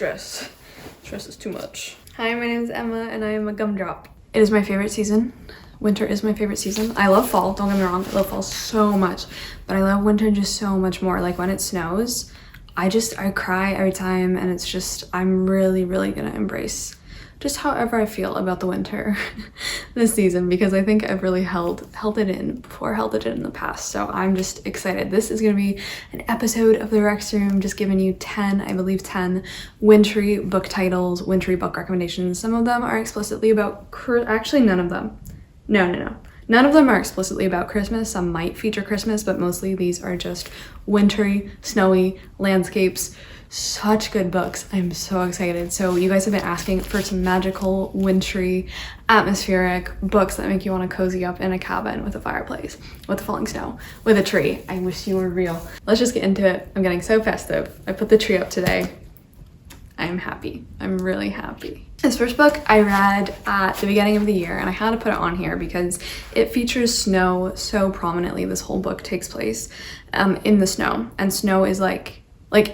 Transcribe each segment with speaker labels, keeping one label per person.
Speaker 1: stress. Stress is too much. Hi, my name is Emma and I am a gumdrop. It is my favorite season. Winter is my favorite season. I love fall, don't get me wrong, I love fall so much, but I love winter just so much more. Like when it snows, I cry every time, and it's just, I'm really gonna embrace just however I feel about the winter this season, because I think I've really held it in before, held it in the past. So I'm just excited. This is gonna be an episode of the Rex Room, just giving you 10 wintry book titles, wintry book recommendations. Some of them are explicitly about, actually none of them. No. None of them are explicitly about Christmas. Some might feature Christmas, but mostly these are just wintry, snowy landscapes. Such good books. I'm so excited. So you guys have been asking for some magical, wintry, atmospheric books that make you want to cozy up in a cabin with a fireplace, with the falling snow, with a tree. I wish you were real. Let's just get into it. I'm getting so festive. I put the tree up today. I'm happy. I'm really happy. This first book I read at the beginning of the year, and I had to put it on here because it features snow so prominently. This whole book takes place in the snow, and snow is like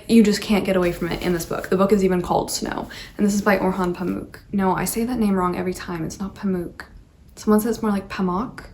Speaker 1: you just can't get away from it in this book. The book is even called Snow, and this is by Orhan Pamuk. No, I say that name wrong every time. It's not Pamuk. Someone says it's more like Pamuk.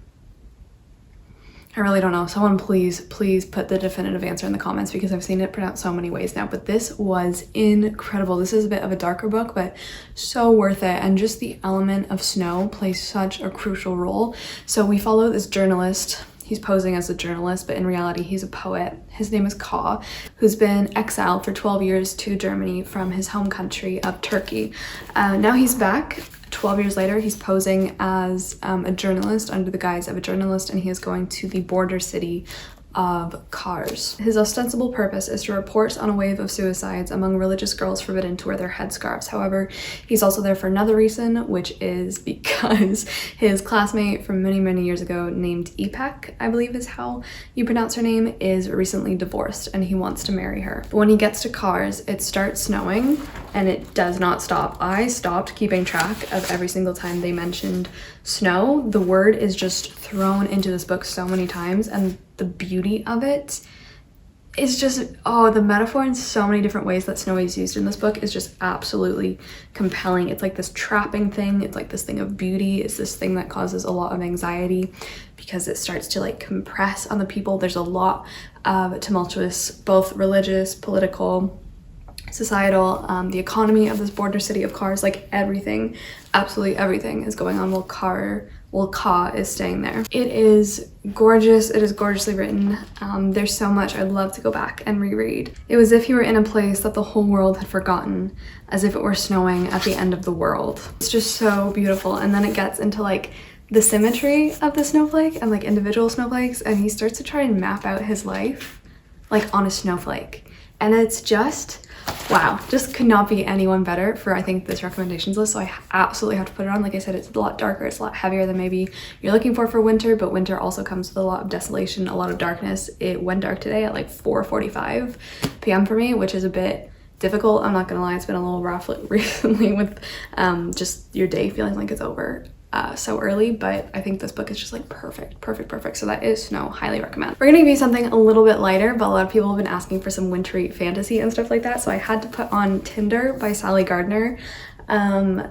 Speaker 1: I really don't know. Someone please put the definitive answer in the comments, because I've seen it pronounced so many ways now. But this was incredible. This is a bit of a darker book, but so worth it. And just the element of snow plays such a crucial role. So we follow this journalist. He's posing as a journalist, but in reality, he's a poet. His name is Ka, who's been exiled for 12 years to Germany from his home country of Turkey. Now he's back. 12 years later, he's posing as a journalist, under the guise of a journalist, and he is going to the border city of Kars. His ostensible purpose is to report on a wave of suicides among religious girls forbidden to wear their headscarves. However, he's also there for another reason, which is because his classmate from many years ago, named Ipek, I believe is how you pronounce her name, is recently divorced, and he wants to marry her. But when he gets to Kars, it starts snowing, and it does not stop. I stopped keeping track of every single time they mentioned snow. The word is just thrown into this book so many times, and the beauty of it is just, oh, the metaphor in so many different ways that snow is used in this book is just absolutely compelling. It's like this trapping thing. It's like this thing of beauty. It's this thing that causes a lot of anxiety because it starts to like compress on the people. There's a lot of tumultuous, both religious, political, societal, the economy of this border city of Kars, like everything, absolutely everything is going on while Ka is staying there. It is gorgeous. It is gorgeously written. There's so much I'd love to go back and reread. It was as if you were in a place that the whole world had forgotten, as if it were snowing at the end of the world. It's just so beautiful. And then it gets into like the symmetry of the snowflake and like individual snowflakes, and he starts to try and map out his life like on a snowflake. And it's just, wow, just could not be anyone better for, I think, this recommendations list. So I absolutely have to put it on. Like I said, it's a lot darker, it's a lot heavier than maybe you're looking for winter, but winter also comes with a lot of desolation, a lot of darkness. It went dark today at like 4:45 p.m. for me, which is a bit difficult. I'm not gonna lie, it's been a little rough recently with just your day feeling like it's over so early, but I think this book is just like perfect. So that is Snow. Highly recommend. We're gonna give you something a little bit lighter, but a lot of people have been asking for some wintry fantasy and stuff like that, so I had to put on Tinder by Sally Gardner.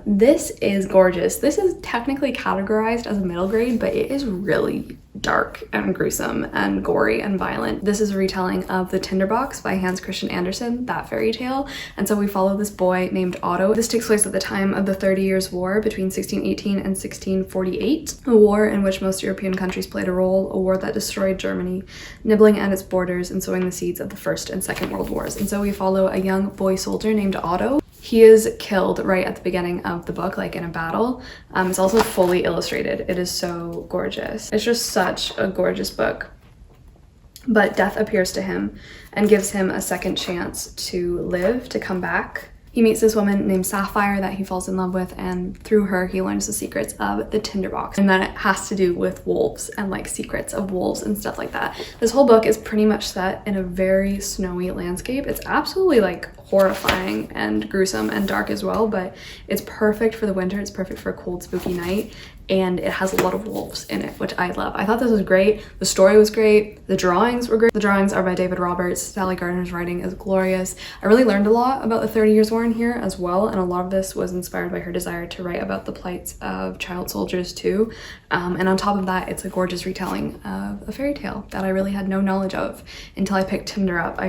Speaker 1: This is gorgeous. This is technically categorized as a middle grade, but it is really dark and gruesome and gory and violent. This is a retelling of The Tinderbox by Hans Christian Andersen, that fairy tale. And so we follow this boy named Otto. This takes place at the time of the 30 Years' War between 1618 and 1648, a war in which most European countries played a role, a war that destroyed Germany, nibbling at its borders and sowing the seeds of the First and Second World Wars. And so we follow a young boy soldier named Otto. He is killed right at the beginning of the book, like in a battle. It's also fully illustrated. It is so gorgeous. It's just such a gorgeous book. But death appears to him and gives him a second chance to live, to come back. He meets this woman named Sapphire that he falls in love with, and through her he learns the secrets of the Tinderbox. And then it has to do with wolves and like secrets of wolves and stuff like that. This whole book is pretty much set in a very snowy landscape. It's absolutely like horrifying and gruesome and dark as well, but it's perfect for the winter. It's perfect for a cold, spooky night, and it has a lot of wolves in it, which I love. I thought this was great. The story was great. The drawings were great. The drawings are by David Roberts. Sally Gardner's writing is glorious. I really learned a lot about the 30 Years' War in here as well, and a lot of this was inspired by her desire to write about the plights of child soldiers too. And on top of that, it's a gorgeous retelling of a fairy tale that I really had no knowledge of until I picked Tinder up. I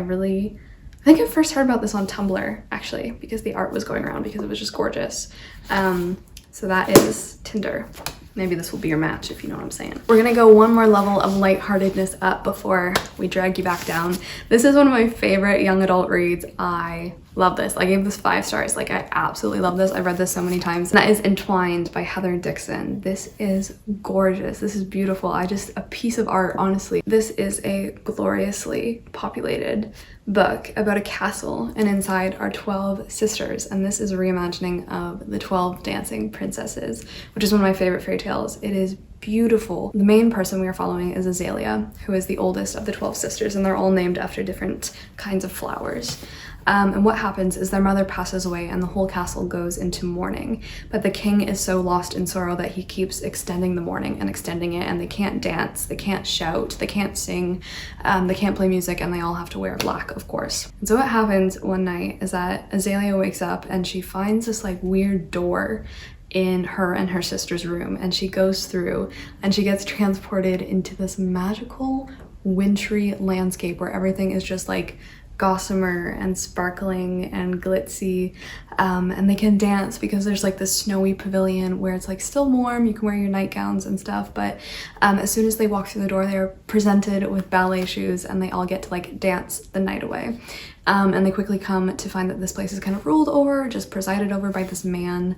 Speaker 1: think I first heard about this on Tumblr, actually, because the art was going around because it was just gorgeous. So that is Tinder. Maybe this will be your match, if you know what I'm saying. We're gonna go one more level of lightheartedness up before we drag you back down. This is one of my favorite young adult reads. I love this. I gave this 5 stars. Like, I absolutely love this. I've read this so many times. And that is Entwined by Heather Dixon. This is gorgeous. This is beautiful. A piece of art, honestly. This is a gloriously populated book about a castle, and inside are 12 sisters, and this is a reimagining of the 12 Dancing Princesses, which is one of my favorite fairy tales. It is beautiful. The main person we are following is Azalea, who is the oldest of the 12 sisters, and they're all named after different kinds of flowers. And what happens is their mother passes away and the whole castle goes into mourning. But the king is so lost in sorrow that he keeps extending the mourning and extending it, and they can't dance, they can't shout, they can't sing, they can't play music, and they all have to wear black, of course. And so what happens one night is that Azalea wakes up and she finds this like weird door in her and her sister's room, and she goes through and she gets transported into this magical wintry landscape where everything is just like gossamer and sparkling and glitzy, and they can dance because there's like this snowy pavilion where it's like still warm, you can wear your nightgowns and stuff, but as soon as they walk through the door they're presented with ballet shoes and they all get to like dance the night away. And they quickly come to find that this place is kind of ruled over, just presided over by this man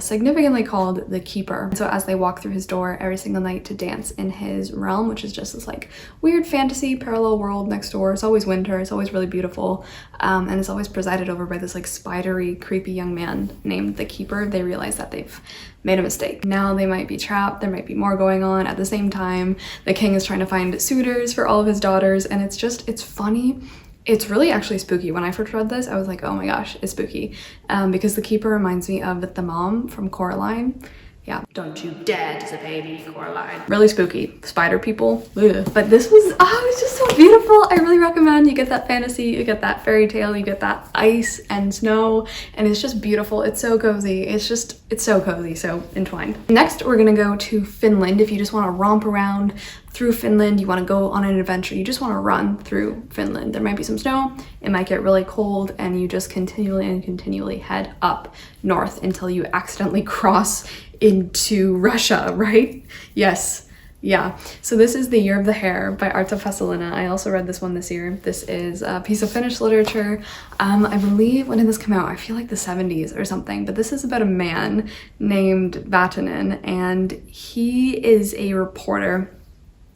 Speaker 1: significantly called the Keeper. So as they walk through his door every single night to dance in his realm, which is just this like weird fantasy parallel world next door, it's always winter, it's always really beautiful, and it's always presided over by this like spidery, creepy young man named the Keeper. They realize that they've made a mistake. Now they might be trapped, there might be more going on. At the same time, the king is trying to find suitors for all of his daughters, and it's funny. It's really actually spooky. When I first read this, I was like, oh my gosh, it's spooky. Because the Keeper reminds me of the mom from Coraline. Yeah. Don't you dare disobey me, Coraline. Really spooky. Spider people. Ugh. But this was, it's just so beautiful. I really recommend. You get that fantasy, you get that fairy tale, you get that ice and snow, and it's just beautiful. It's so cozy. It's so cozy. So Entwined. Next, we're gonna go to Finland. If you just want to romp around through Finland, you want to go on an adventure, you just want to run through Finland. There might be some snow, it might get really cold, and you just continually head up north until you accidentally cross into Russia, right? Yes. Yeah. So this is The Year of the Hare by Arta Pasalina. I also read this one this year. This is a piece of Finnish literature. I believe, when did this come out? I feel like the 70s or something, but this is about a man named Vatanen, and he is a reporter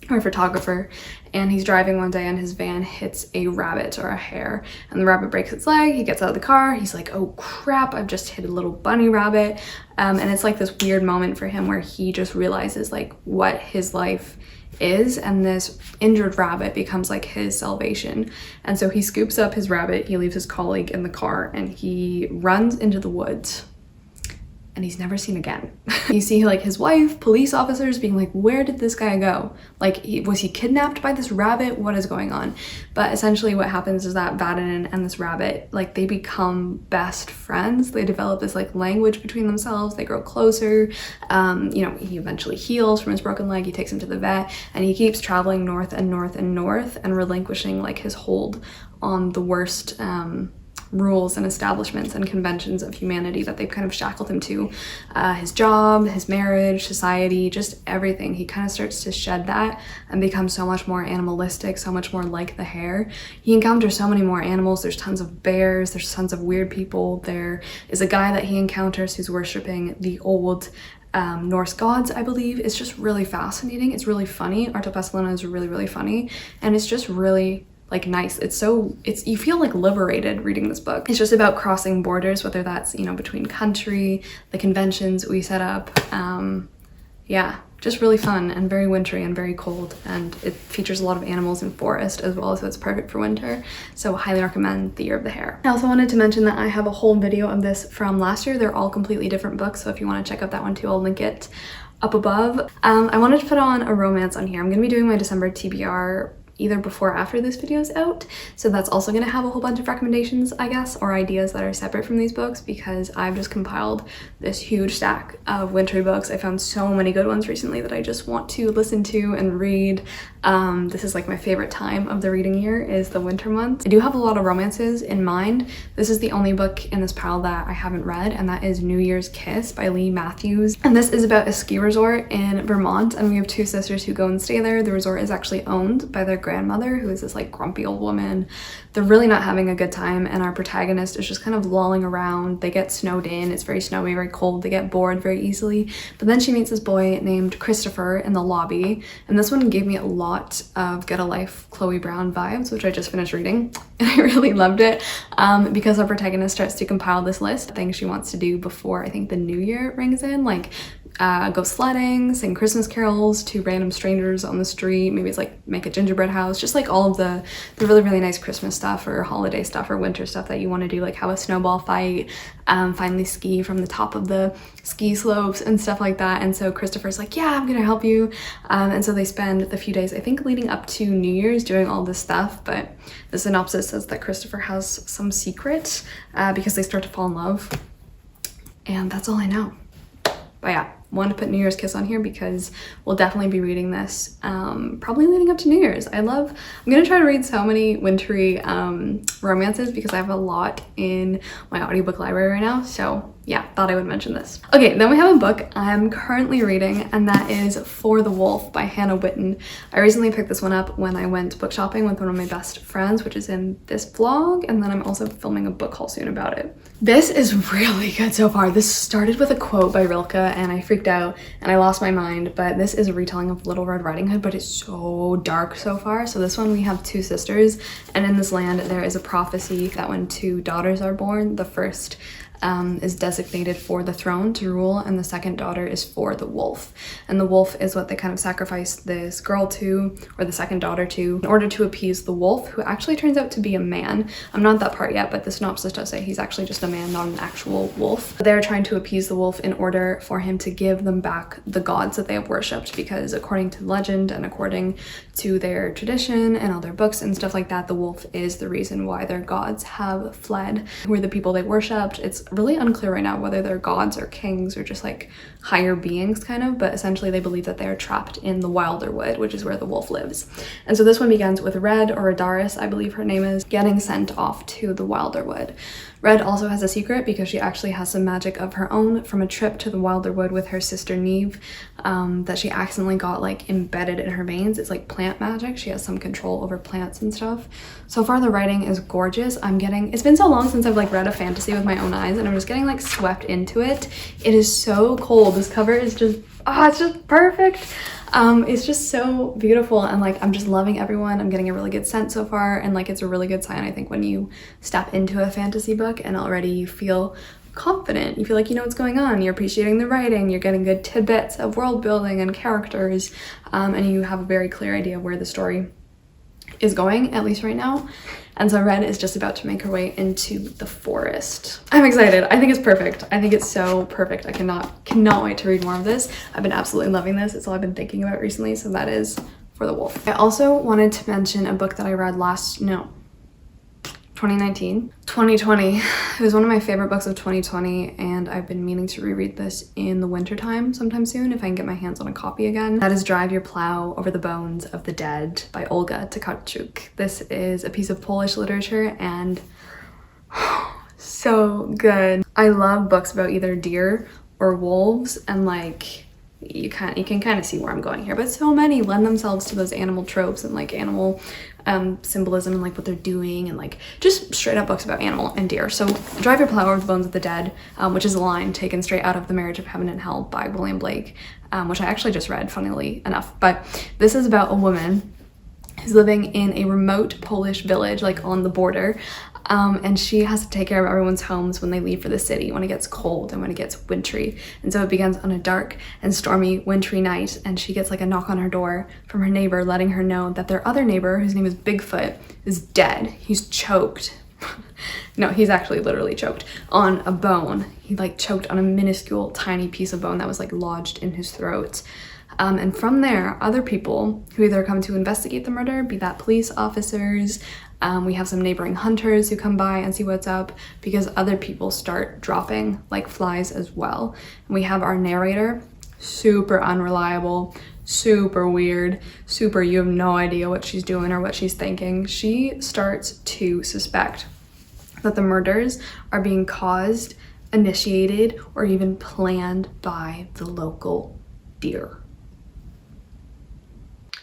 Speaker 1: or a photographer, and he's driving one day and his van hits a rabbit or a hare, and the rabbit breaks its leg. He gets out of the car, he's like, oh crap, I've just hit a little bunny rabbit, and it's like this weird moment for him where he just realizes like what his life is, and this injured rabbit becomes like his salvation. And so he scoops up his rabbit, he leaves his colleague in the car, and he runs into the woods, and he's never seen again. You see like his wife, police officers being like, where did this guy go? Like, was he kidnapped by this rabbit? What is going on? But essentially what happens is that Vatanen and this rabbit, like, they become best friends. They develop this like language between themselves. They grow closer. He eventually heals from his broken leg. He takes him to the vet, and he keeps traveling north and north and north and relinquishing like his hold on the worst rules and establishments and conventions of humanity that they've kind of shackled him to. His job, his marriage, society, just everything. He kind of starts to shed that and become so much more animalistic, so much more like the hare. He encounters so many more animals. There's tons of bears, there's tons of weird people. There is a guy that he encounters who's worshiping the old Norse gods, I believe. It's just really fascinating. It's really funny. Arto Pasalina is really, really funny, and it's just really like nice. You feel like liberated reading this book. It's just about crossing borders, whether that's, between country, the conventions we set up. Yeah, just really fun and very wintry and very cold, and it features a lot of animals and forest as well, so it's perfect for winter. So highly recommend The Year of the Hare. I also wanted to mention that I have a whole video of this from last year. They're all completely different books, so if you want to check out that one too, I'll link it up above. I wanted to put on a romance on here. I'm going to be doing my December TBR either before or after this video is out, so that's also going to have a whole bunch of recommendations, I guess, or ideas that are separate from these books, because I've just compiled this huge stack of wintry books. I found so many good ones recently that I just want to listen to and read. This is like my favorite time of the reading year, is the winter months. I do have a lot of romances in mind. This is the only book in this pile that I haven't read, and that is New Year's Kiss by Lee Matthews. And this is about a ski resort in Vermont, and we have two sisters who go and stay there. The resort is actually owned by their grandmother, who is this like grumpy old woman. They're really not having a good time, and our protagonist is just kind of lolling around. They get snowed in. It's very snowy, very cold. They get bored very easily. But then she meets this boy named Christopher in the lobby, and this one gave me a lot of Get a Life Chloe Brown vibes, which I just finished reading, and I really loved it, because our protagonist starts to compile this list of things she wants to do before I think the new year rings in, like go sledding, sing Christmas carols to random strangers on the street, maybe it's like make a gingerbread house, just like all of the really, really nice Christmas stuff or holiday stuff or winter stuff that you want to do, like have a snowball fight, finally ski from the top of the ski slopes and stuff like that. And so Christopher's like, yeah, I'm gonna help you, and so they spend the few days, I think leading up to New Year's, doing all this stuff. But the synopsis says that Christopher has some secret because they start to fall in love, and that's all I know. But yeah, wanted to put New Year's Kiss on here because we'll definitely be reading this probably leading up to New Year's. I'm gonna try to read so many wintry romances because I have a lot in my audiobook library right now, so yeah, thought I would mention this. Okay, then we have a book I'm currently reading, and that is For the Wolf by Hannah Witten. I recently picked this one up when I went book shopping with one of my best friends, which is in this vlog, and then I'm also filming a book haul soon about it. This is really good so far. This started with a quote by Rilke, and I freaked out and I lost my mind, but this is a retelling of Little Red Riding Hood, but it's so dark so far. So this one, we have two sisters, and in this land there is a prophecy that when two daughters are born, the first is designated for the throne to rule, and the second daughter is for the wolf. And the wolf is what they kind of sacrifice this girl to, or the second daughter to, in order to appease the wolf, who actually turns out to be a man. I'm not that part yet, but the synopsis does say he's actually just a man, not an actual wolf. They're trying to appease the wolf in order for him to give them back the gods that they have worshipped, because according to legend and according to their tradition and all their books and stuff like that, the wolf is the reason why their gods have fled, who are the people they worshipped. It's really unclear right now whether they're gods or kings or just like higher beings kind of, but essentially they believe that they are trapped in the wilder wood, which is where the wolf lives. And so this one begins with Red, or Adaris, I believe her name is, getting sent off to the wilder wood. Red also has a secret because she actually has some magic of her own from a trip to the wilder wood with her sister Neve, that she accidentally got like embedded in her veins. It's like plant magic. She has some control over plants and stuff. So far the writing is gorgeous. It's been so long since I've like read a fantasy with my own eyes, and I'm just getting like swept into it. It is so cold. This cover is just, it's just perfect. It's just so beautiful, and like I'm just loving everyone. I'm getting a really good sense so far, and like it's a really good sign, I think, when you step into a fantasy book and already you feel confident, you feel like you know what's going on, you're appreciating the writing, you're getting good tidbits of world building and characters, and you have a very clear idea where the story is going, at least right now. And so Red is just about to make her way into the forest. I'm excited. I think it's perfect. I think it's so perfect. I cannot wait to read more of this. I've been absolutely loving this. It's all I've been thinking about recently. So that is For the Wolf. I also wanted to mention a book that I read 2019. 2020. It was one of my favorite books of 2020, and I've been meaning to reread this in the winter time sometime soon if I can get my hands on a copy again. That is Drive Your Plow Over the Bones of the Dead by Olga Tokarczuk. This is a piece of Polish literature, and so good. I love books about either deer or wolves, and like you can kind of see where I'm going here, but so many lend themselves to those animal tropes and like animal symbolism and like what they're doing, and like just straight up books about animal and deer. So Drive Your Plow Over the Bones of the Dead, which is a line taken straight out of The Marriage of Heaven and Hell by William Blake, which I actually just read, funnily enough. But this is about a woman who's living in a remote Polish village, like on the border, and she has to take care of everyone's homes when they leave for the city, when it gets cold and when it gets wintry. And so it begins on a dark and stormy wintry night, and she gets like a knock on her door from her neighbor letting her know that their other neighbor, whose name is Bigfoot, is dead. He's choked. No, he's actually literally choked on a bone. He like choked on a minuscule tiny piece of bone that was like lodged in his throat. And from there, other people who either come to investigate the murder, be that police officers, we have some neighboring hunters who come by and see what's up, because other people start dropping like flies as well. And we have our narrator, super unreliable, super weird, super you have no idea what she's doing or what she's thinking. She starts to suspect that the murders are being caused, initiated, or even planned by the local deer.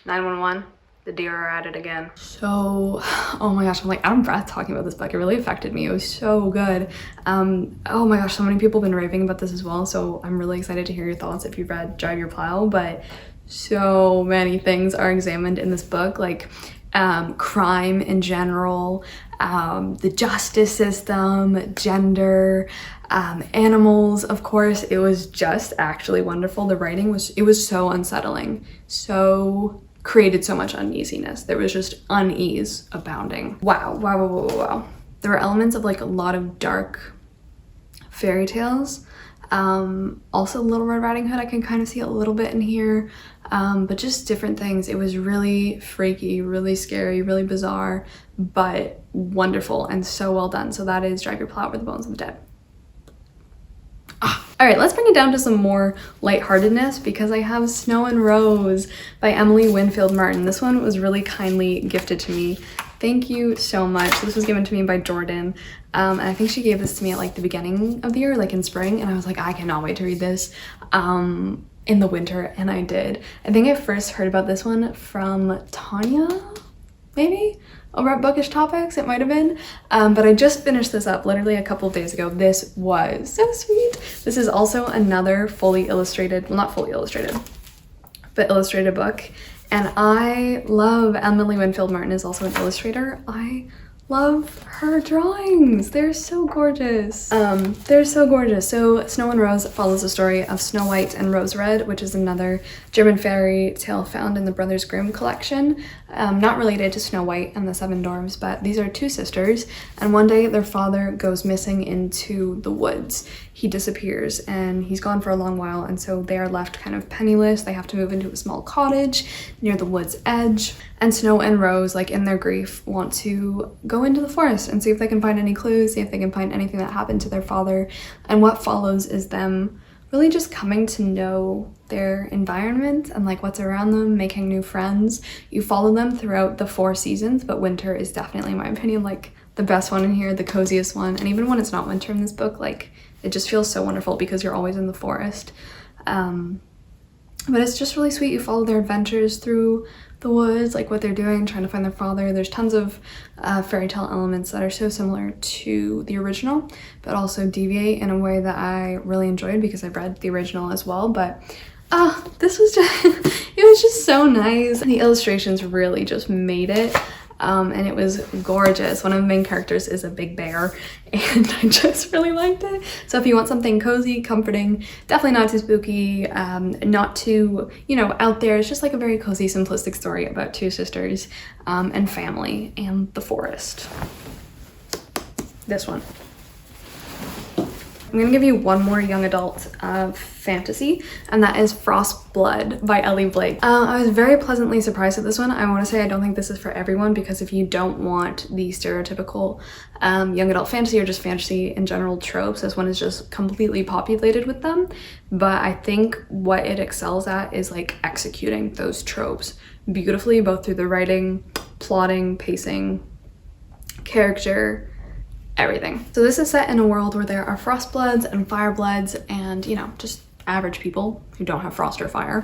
Speaker 1: 911, the deer are at it again. So, oh my gosh, I'm like out of breath talking about this book. It really affected me. It was so good. Oh my gosh, so many people have been raving about this as well, so I'm really excited to hear your thoughts if you've read Drive Your Plow. But so many things are examined in this book, like crime in general, the justice system, gender, animals, of course. It was just actually wonderful. The writing was so unsettling, so created so much uneasiness. There was just unease abounding. Wow. There were elements of like a lot of dark fairy tales. Also Little Red Riding Hood, I can kind of see a little bit in here, but just different things. It was really freaky, really scary, really bizarre, but wonderful and so well done. So that is Drive Your Plow Over the Bones of the Dead. All right, let's bring it down to some more lightheartedness, because I have Snow and Rose by Emily Winfield Martin. This one was really kindly gifted to me. Thank you so much. This was given to me by Jordan, and I think she gave this to me at like the beginning of the year, like in spring, and I was like, I cannot wait to read this in the winter, and I did. I think I first heard about this one from Tanya, maybe? Over at Bookish Topics, it might have been. But I just finished this up literally a couple of days ago. This was so sweet. This is also another fully illustrated, well, not fully illustrated, but illustrated book. And I love Emily Winfield Martin is also an illustrator. I love her drawings. They're so gorgeous. They're so gorgeous. So Snow and Rose follows the story of Snow White and Rose Red, which is another German fairy tale found in the Brothers Grimm collection. Not related to Snow White and the Seven Dwarfs, but these are two sisters, and one day their father goes missing into the woods. He disappears and he's gone for a long while, and so they are left kind of penniless. They have to move into a small cottage near the wood's edge, and Snow and Rose, like in their grief, want to go into the forest and see if they can find any clues, see if they can find anything that happened to their father. And what follows is them really just coming to know their environment and like what's around them, making new friends. You follow them throughout the 4 seasons, but winter is definitely, in my opinion, like the best one in here, the coziest one. And even when it's not winter in this book, like it just feels so wonderful because you're always in the forest. But it's just really sweet. You follow their adventures through the woods, like what they're doing, trying to find their father. There's tons of fairy tale elements that are so similar to the original, but also deviate in a way that I really enjoyed because I've read the original as well. But this was just, it was just so nice. The illustrations really just made it. And it was gorgeous. One of the main characters is a big bear, and I just really liked it. So if you want something cozy, comforting, definitely not too spooky, not too, out there. It's just like a very cozy, simplistic story about 2 sisters and family and the forest. This one. I'm gonna give you one more young adult fantasy, and that is Frostblood by Ellie Blake. I was very pleasantly surprised at this one. I want to say I don't think this is for everyone, because if you don't want the stereotypical young adult fantasy or just fantasy in general tropes, this one is just completely populated with them. But I think what it excels at is like executing those tropes beautifully, both through the writing, plotting, pacing, character, everything. So this is set in a world where there are Frostbloods and Firebloods and, just average people who don't have frost or fire.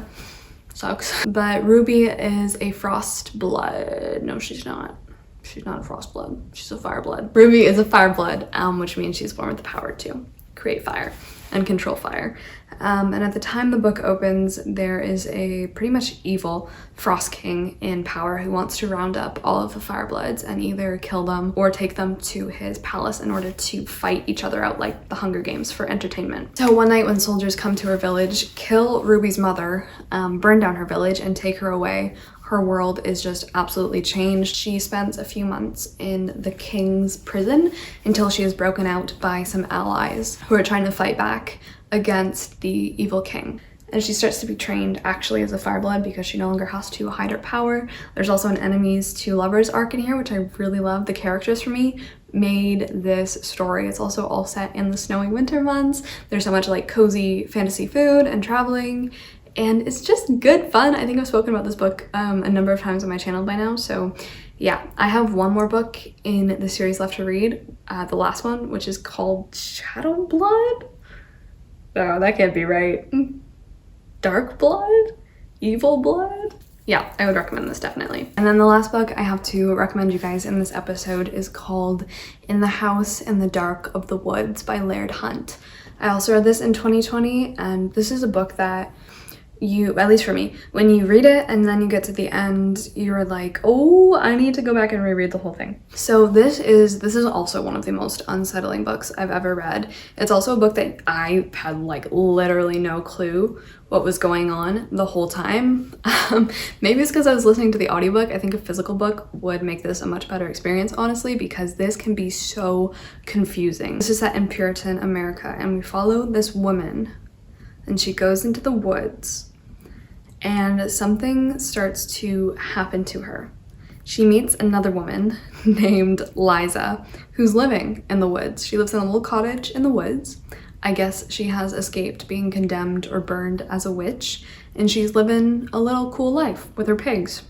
Speaker 1: Sucks. But Ruby is a Frostblood. No, she's not. She's not a Frostblood. She's a Fireblood. Ruby is a Fireblood, which means she's born with the power to create fire and control fire. And at the time the book opens, there is a pretty much evil Frost King in power who wants to round up all of the Firebloods and either kill them or take them to his palace in order to fight each other out like the Hunger Games for entertainment. So one night when soldiers come to her village, kill Ruby's mother, burn down her village, and take her away, her world is just absolutely changed. She spends a few months in the king's prison until she is broken out by some allies who are trying to fight back against the evil king. And she starts to be trained actually as a Fireblood because she no longer has to hide her power. There's also an enemies to lovers arc in here, which I really love. The characters for me made this story. It's also all set in the snowy winter months. There's so much like cozy fantasy food and traveling, and it's just good fun. I think I've spoken about this book a number of times on my channel by now. So yeah, I have one more book in the series left to read, the last one, which is called Shadow Blood. Oh, that can't be right. Dark Blood? Evil Blood? Yeah, I would recommend this definitely. And then the last book I have to recommend you guys in this episode is called In the House in the Dark of the Woods by Laird Hunt. I also read this in 2020, and this is a book that you, at least for me, when you read it and then you get to the end, you're like, oh, I need to go back and reread the whole thing. So this is also one of the most unsettling books I've ever read. It's also a book that I had like literally no clue what was going on the whole time. Maybe it's because I was listening to the audiobook. I think a physical book would make this a much better experience, honestly, because this can be so confusing. This is set in Puritan America, and we follow this woman, and she goes into the woods and something starts to happen to her. She meets another woman named Liza who's living in the woods. She lives in a little cottage in the woods. I guess she has escaped being condemned or burned as a witch, and she's living a little cool life with her pigs.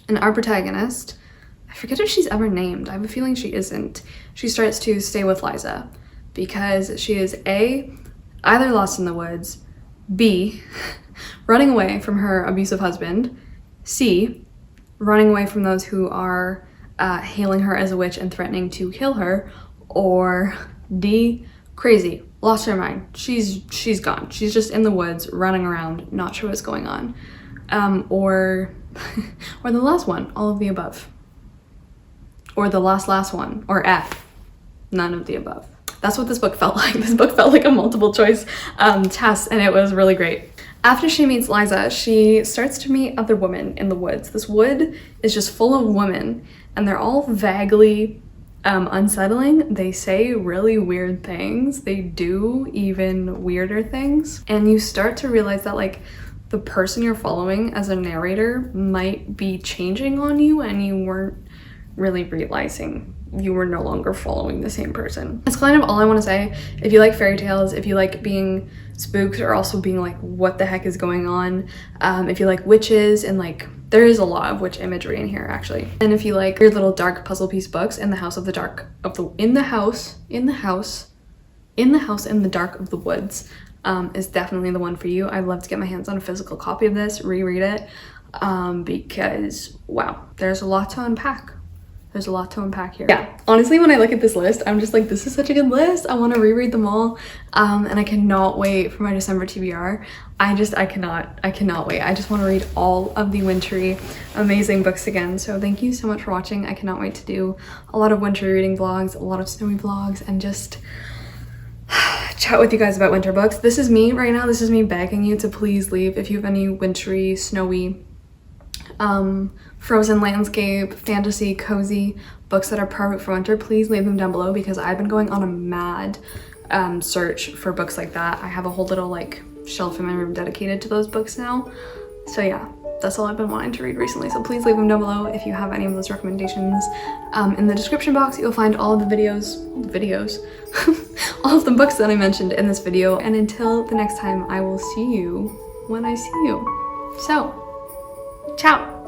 Speaker 1: And our protagonist, I forget if she's ever named. I have a feeling she isn't. She starts to stay with Liza because she is A, either lost in the woods, B, running away from her abusive husband, C, running away from those who are hailing her as a witch and threatening to kill her, or D, crazy, lost her mind. She's gone. She's just in the woods running around, not sure what's going on. Or the last one, all of the above. Or the last one, or F, none of the above. That's what this book felt like. This book felt like a multiple choice test, and it was really great. After she meets Liza, she starts to meet other women in the woods. This wood is just full of women, and they're all vaguely unsettling. They say really weird things. They do even weirder things. And you start to realize that like the person you're following as a narrator might be changing on you, and you weren't really realizing you were no longer following the same person. That's kind of all I want to say. If you like fairy tales, if you like being spooked or also being like, what the heck is going on? If you like witches, and like, there is a lot of witch imagery in here actually. And if you like weird little dark puzzle piece books, In the House in the Dark of the Woods is definitely the one for you. I'd love to get my hands on a physical copy of this, reread it, because wow, there's a lot to unpack. There's a lot to unpack here. Yeah, honestly, when I look at this list, I'm just like, this is such a good list. I want to reread them all. And I cannot wait for my December TBR. I cannot wait. I just want to read all of the wintry, amazing books again. So thank you so much for watching. I cannot wait to do a lot of wintry reading vlogs, a lot of snowy vlogs, and just chat with you guys about winter books. This is me right now. This is me begging you to please leave if you have any wintry, snowy, frozen landscape, fantasy, cozy books that are perfect for winter. Please leave them down below, because I've been going on a mad search for books like that. I have a whole little like shelf in my room dedicated to those books now. So yeah, that's all I've been wanting to read recently. So please leave them down below if you have any of those recommendations. In the description box, you'll find all of the videos, all of the books that I mentioned in this video. And until the next time, I will see you when I see you. So, ciao.